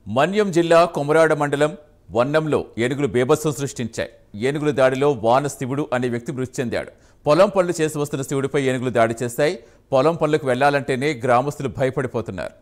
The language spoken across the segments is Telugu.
మన్యం జిల్లా కొమరాడ మండలం వన్నంలో ఏనుగులు బీభత్సం సృష్టించాయి. ఏనుగుల దాడిలో వాన శివుడు అనే వ్యక్తి మృతి చెందాడు. పొలం పనులు చేసి వస్తున్న శివుడిపై ఏనుగులు దాడి చేశాయి. పొలం పనులకు వెళ్లాలంటేనే గ్రామస్తులు భయపడిపోతున్నారు.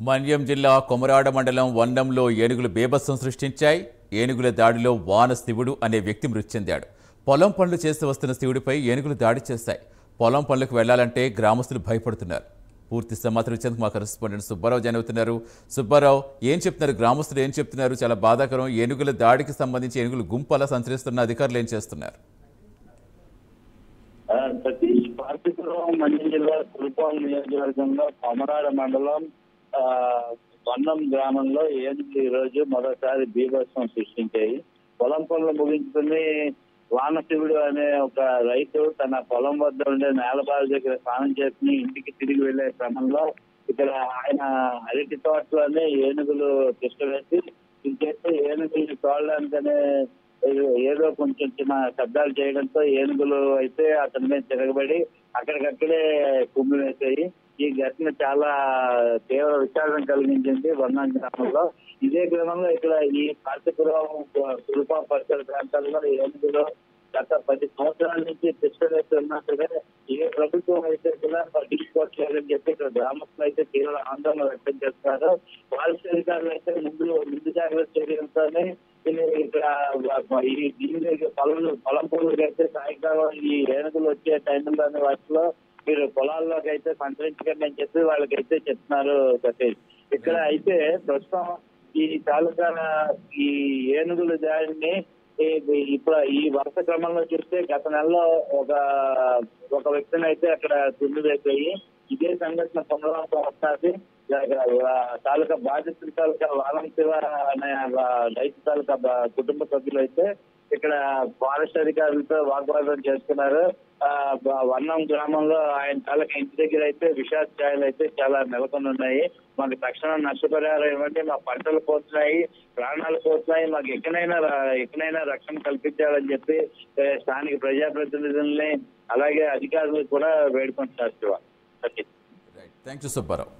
మన్యం జిల్లా కొమరాడ మండలం వన్నంలో ఏనుగులు బీభత్సం సృష్టించాయి. ఏనుగుల దాడిలో వాన శివుడు అనే వ్యక్తి మృతి చెందాడు. పొలం పనులు చేసి వస్తున్న శివుడిపై ఏనుగులు దాడి చేశాయి. పొలం పనులకు వెళ్లాలంటే గ్రామస్తులు భయపడుతున్నారు. పూర్తి సమాచారం ఇచ్చేందుకు మా కరెస్పాండెంట్ సుబ్బారావు జనవుతున్నారు. సుబ్బారావు, ఏం చెప్తున్నారు? గ్రామస్తులు ఏం చెప్తున్నారు? చాలా బాధాకరం. ఏనుగుల దాడికి సంబంధించి ఏనుగులు గుంపు అలా సంచరిస్తున్న అధికారులు ఏం చేస్తున్నారు? సతీష్, పార్టీపురం మన్యం జిల్లా కురుపాం నియోజకవర్గంలో కొమరాడ మండలం వన్నం గ్రామంలో ఏనుగులు ఈ రోజు మరోసారి బీభత్సం సృష్టించాయి. పొలం పనులు ముగించుకుని వానశివుడు అనే ఒక రైతు తన పొలం వద్ద ఉండే నేలబావి దగ్గర స్నానం చేసుకుని ఇంటికి తిరిగి వెళ్లే క్రమంలో ఇక్కడ ఆయన అరటి తోటలోనే ఏనుగులు తిష్టవేసి ఇంకేస్తే ఏనుగులు చూడడానికనే ఏదో కొంచెం చిన్న శబ్దాలు చేయడంతో ఏనుగులు అయితే అతని మీద తిరగబడి అక్కడికక్కడే కుమ్మి వేసాయి. ఈ ఘటన చాలా తీవ్ర విషాదం కలిగించింది వన్నం గ్రామంలో. ఇదే క్రమంలో ఇక్కడ ఈ పార్టీపురం కురుపా పరిసర ప్రాంతాల్లో ఏనుగులు గత 10 సంవత్సరాల నుంచి తిష్టవేస్తున్నా సరే ఏ ప్రభుత్వం అయితే కూడా పట్టించుకోవట్లేదని చెప్పి ఇక్కడ గ్రామస్తులు అయితే తీవ్ర ఆందోళన వ్యక్తం చేస్తున్నారు. పాలసీ అధికారులు అయితే ముందు జాగ్రత్త చర్యలతోనే ఇక్కడ ఈ పొలం పనులకి అయితే సాయంకాలం ఈ ఏనుగులు వచ్చే టైంలోనే వాటిలో మీరు పొలాల్లోకి అయితే సంచరించకండి అని చెప్పి వాళ్ళకైతే చెప్తున్నారు సతీష్. ఇక్కడ అయితే ప్రస్తుతం ఈ తాలూకా ఈ ఏనుగుల దాడిని ఇప్పుడు ఈ వరుస క్రమంలో చూస్తే గత నెలలో ఒక వ్యక్తిని అయితే అక్కడ తుమ్మి వేసాయి. ఇదే సంఘటన పునరావృతం వస్తుంది. తాలూకా బాధితుల తాలూకా వాలం శివ అనే రైతు తాలూకా కుటుంబ సభ్యులు అయితే ఇక్కడ ఫారెస్ట్ అధికారులతో వాగ్వాదం చేస్తున్నారు. వన్నం గ్రామంలో ఆయన తాలూకా ఇంటి దగ్గర అయితే విషాదాలు అయితే చాలా నెలకొని ఉన్నాయి. మాకు తక్షణం నష్టపరిహారం ఇవ్వండి, మా పంటలు పోతున్నాయి, ప్రాణాలు పోతున్నాయి, మాకు ఎక్కడైనా రక్షణ కల్పించాలని చెప్పి స్థానిక ప్రజాప్రతినిధుల్ని అలాగే అధికారులు కూడా వేడుకుంటున్నారు. Thank you Subbarao.